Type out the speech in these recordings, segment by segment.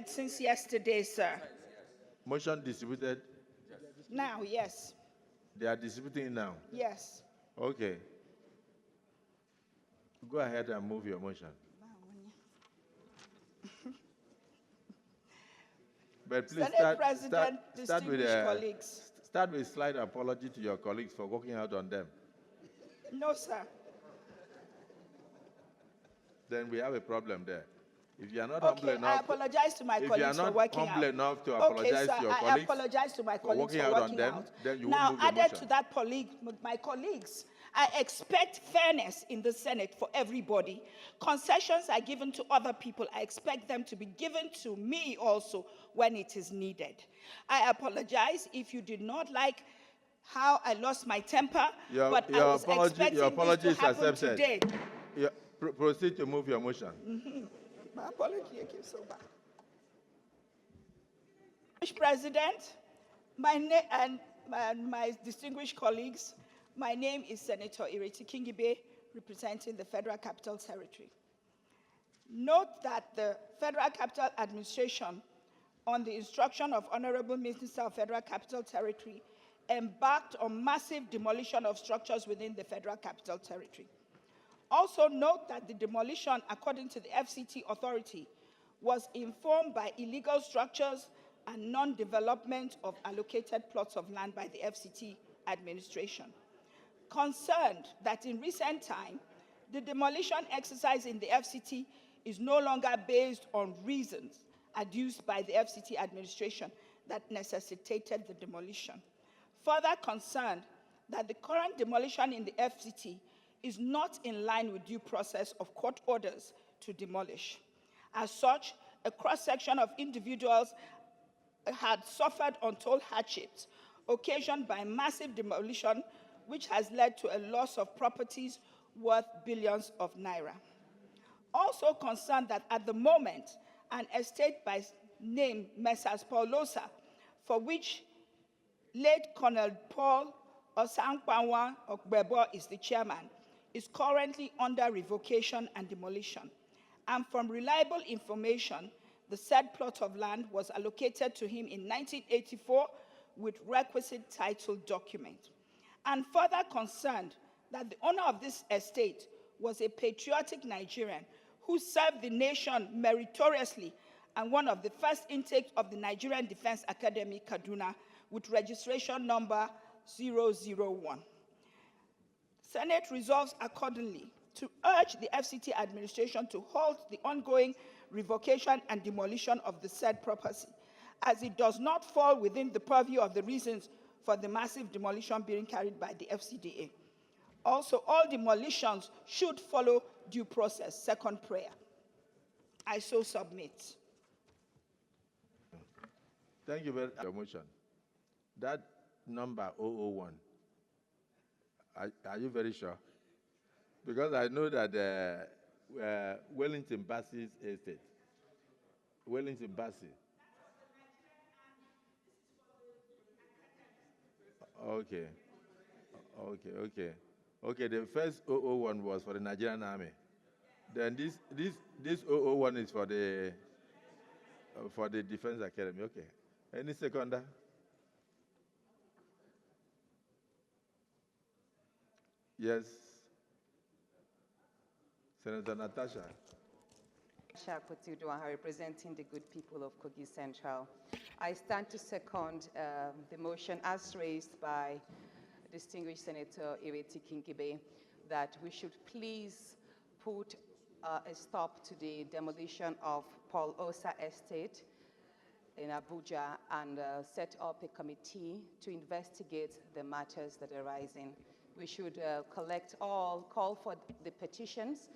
Since yesterday, sir. Motion distributed. Now, yes. They are distributing it now. Yes. Okay. Go ahead and move your motion. But please Senate President, distinguished colleagues. Start with slight apology to your colleagues for working out on them. No, sir. Then we have a problem there. If you are not humble enough, I apologize to my colleagues for working out. If you are not humble enough to apologize to your colleagues, I apologize to my colleagues for working out. Then you now, won't move your added motion. to that, my colleagues, I expect fairness in the Senate for everybody. Concessions are given to other people. I expect them to be given to me also when it is needed. I apologize if you did not like how I lost my temper, but I was expecting this to happen today. Proceed to move your motion. My apology, so bad. Mr. President, my distinguished colleagues, my name is Senator Ireti Kingibe, representing the Federal Capital Territory. Note that the Federal Capital Administration, on the instruction of Honorable Minister of Federal Capital Territory, embarked on massive demolition of structures within the Federal Capital Territory. Also note that the demolition, according to the FCT authority, was informed by illegal structures and non-development of allocated plots of land by the FCT administration. Concerned that in recent time, the demolition exercise in the FCT is no longer based on reasons adduced by the FCT administration that necessitated the demolition. Further concerned that the current demolition in the FCT is not in line with due process of court orders to demolish. As such, a cross-section of individuals had suffered untold hardships occasioned by massive demolition, which has led to a loss of properties worth billions of naira. Also concerned that at the moment, an estate by name Messrs. Paulosa, for which late Colonel Paul Osangpanwa Okbebo is the chairman, is currently under revocation and demolition. And from reliable information, the said plot of land was allocated to him in 1984 with requisite title document. And further concerned that the owner of this estate was a patriotic Nigerian who served the nation meritoriously and one of the first intakes of the Nigerian Defense Academy, Kaduna, with registration number 001. Senate resolves accordingly to urge the FCT administration to halt the ongoing revocation and demolition of the said property, as it does not fall within the purview of the reasons for the massive demolition being carried by the FCDA. Also, all demolitions should follow due process. Second prayer. I so submit. Thank you very much for your motion. That number 001, are you very sure? Because I know that Wellington Bassey's estate. Wellington Bassey. Okay. Okay, the first 001 was for the Nigerian Army. Then this 001 is for the Defense Academy. Okay. Any seconder? Yes. Senator Natasha. Representing the good people of Kogi Central. I stand to second the motion as raised by distinguished Senator Ireti Kingibe that we should please put a stop to the demolition of Paul Osa Estate in Abuja and set up a committee to investigate the matters that are arising. We should call for the petitions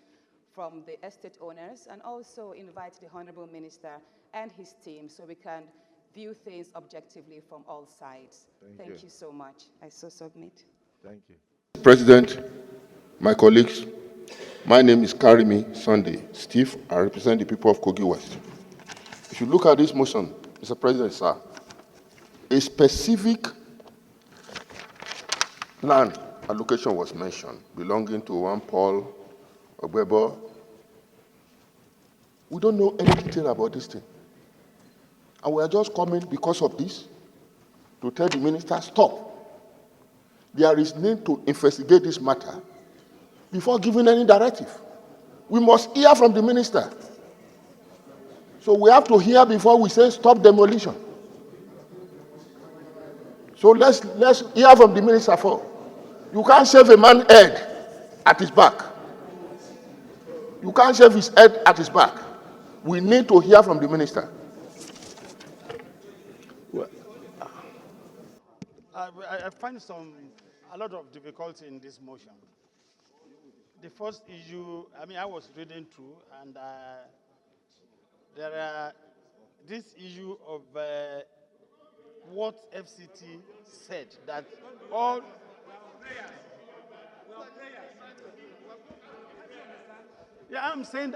from the estate owners and also invite the Honorable Minister and his team so we can view things objectively from all sides. Thank you so much. I so submit. Thank you. President, my colleagues, my name is Karimi Sunday Steve. I represent the people of Kogi West. If you look at this motion, Mr. President, sir, a specific land allocation was mentioned belonging to one Paul Ogbebo. We don't know any detail about this thing. And we are just coming because of this to tell the minister, stop. There is need to investigate this matter before giving any directive. We must hear from the minister. So we have to hear before we say stop demolition. So let's hear from the minister first. You can't shave a man's head at his back. You can't shave his head at his back. We need to hear from the minister. I find a lot of difficulty in this motion. The first issue, I was reading through, and there are this issue of what FCT said, that all... Yeah, I'm saying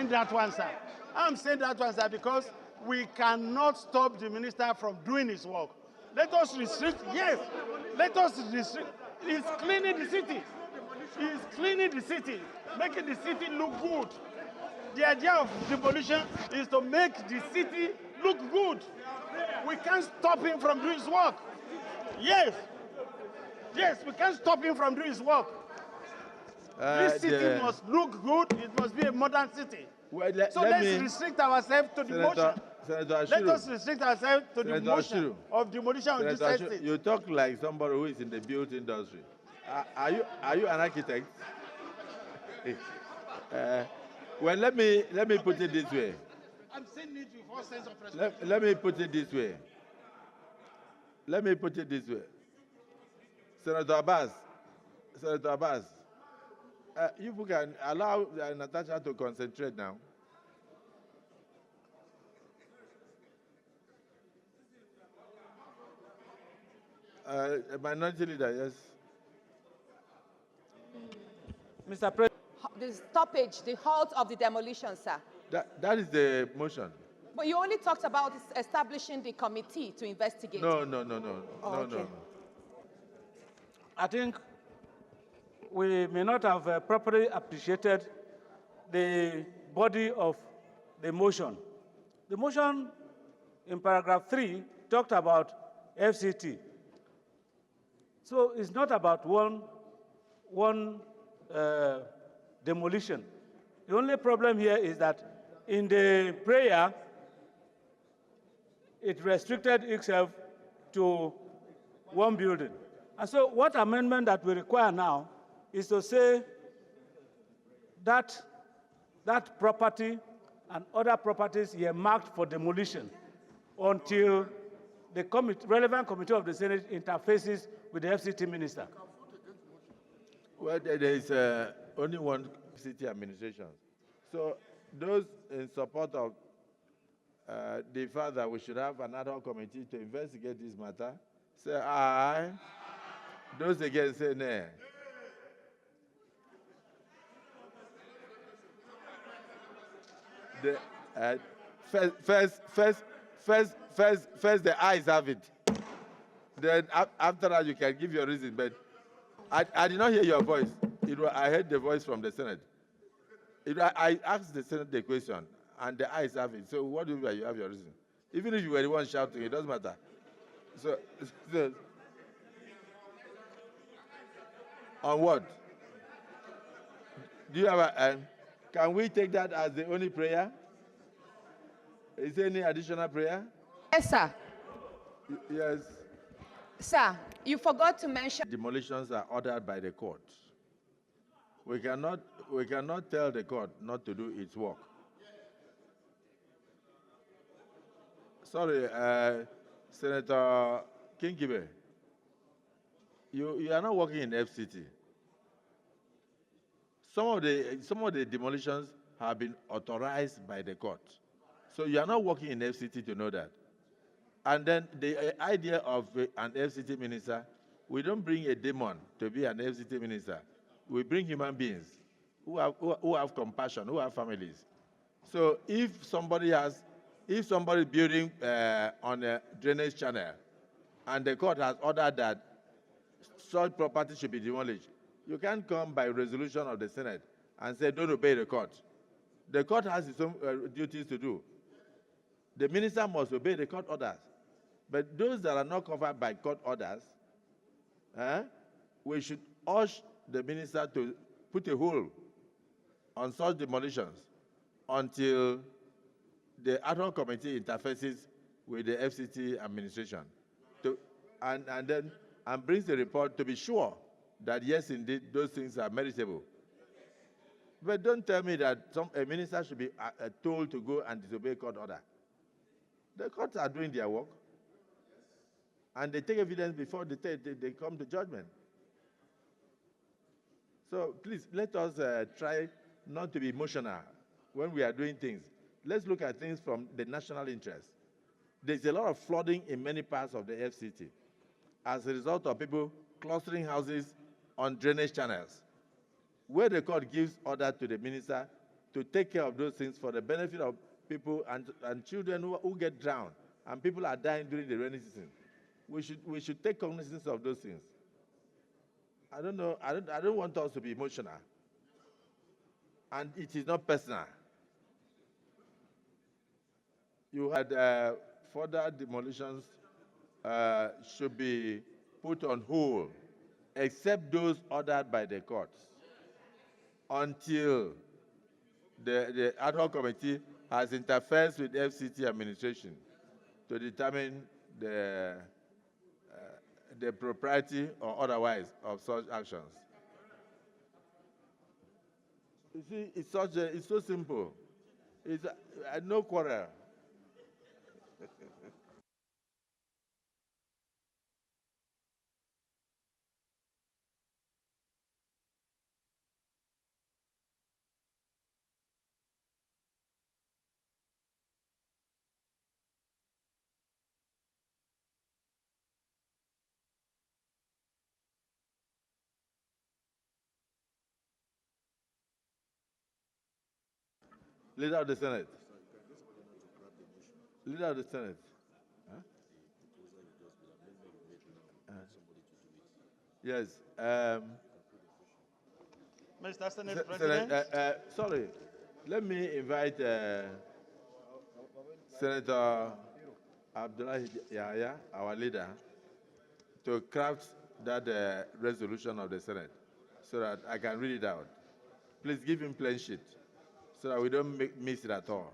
that one, sir. I'm saying that one, sir, because we cannot stop the minister from doing his work. Let us restrict, yes, let us restrict. He's cleaning the city. He's cleaning the city, making the city look good. The idea of demolition is to make the city look good. We can't stop him from doing his work. Yes. Yes, we can't stop him from doing his work. This city must look good. It must be a modern city. Well, let's restrict ourselves to the motion. Let us restrict ourselves to the motion of demolition of this estate. You talk like somebody who is in the built industry. Are you an architect? Well, let me put it this way. I'm saying it with all sense of respect. Let me put it this way. Senator Abbas, you can allow Natasha to concentrate now. Minority leader, yes. Mr. President. The stoppage, the halt of the demolition, sir. That is the motion. But you only talked about establishing the committee to investigate. No. Okay. No. I think we may not have properly appreciated the body of the motion. The motion in paragraph 3 talked about FCT. So it's not about one demolition. The only problem here is that in the prayer, it restricted itself to one building. And so what amendment that we require now is to say that that property and other properties earmarked for demolition until the relevant committee of the Senate interfaces with the FCT minister. Well, there is only one city administration. So those in support of the fact that we should have an ad hoc committee to investigate this matter, say aye. Those against say nay. First, the ayes have it. Then after that, you can give your reason. But I did not hear your voice. I heard the voice from the Senate. I asked the Senate the question, and the ayes have it. So what do you mean you have your reason? Even if you were the one shouting, it doesn't matter. So on what? Do you have a... can we take that as the only prayer? Is there any additional prayer? Yes, sir. Yes. Sir, you forgot to mention... Demolitions are ordered by the court. We cannot tell the court not to do its work. Sorry, Senator Kingibe, you are not working in FCT. Some of the demolitions have been authorized by the court. So you are not working in FCT to know that. And then the idea of an FCT minister, we don't bring a demon to be an FCT minister. We bring human beings who have compassion, who have families. So if somebody building on a drainage channel, and the court has ordered that such property should be demolished, you can't come by resolution of the Senate and say, don't obey the court. The court has its own duties to do. The minister must obey the court orders. But those that are not covered by court orders, we should urge the minister to put a hold on such demolitions until the ad hoc committee interfaces with the FCT administration and brings the report to be sure that yes, indeed, those things are meritable. But don't tell me that a minister should be told to go and disobey court order. The courts are doing their work, and they take evidence before they come to judgment. So please, let us try not to be emotional when we are doing things. Let's look at things from the national interest. There's a lot of flooding in many parts of the FCT as a result of people clustering houses on drainage channels, where the court gives order to the minister to take care of those things for the benefit of people and children who get drowned, and people are dying during the rainy season. We should take cognizance of those things. I don't want us to be emotional. And it is not personal. You had further demolitions should be put on hold, except those ordered by the courts, until the ad hoc committee has interfered with FCT administration to determine the propriety or otherwise of such actions. You see, it's so simple. It's no quarrel. Leader of the Senate. Leader of the Senate. Huh? Yes. Mr. Senate President. Sorry. Let me invite Senator Abdullahi Yahya, our leader, to craft that resolution of the Senate so that I can read it out. Please give him plain sheet so that we don't miss it at all.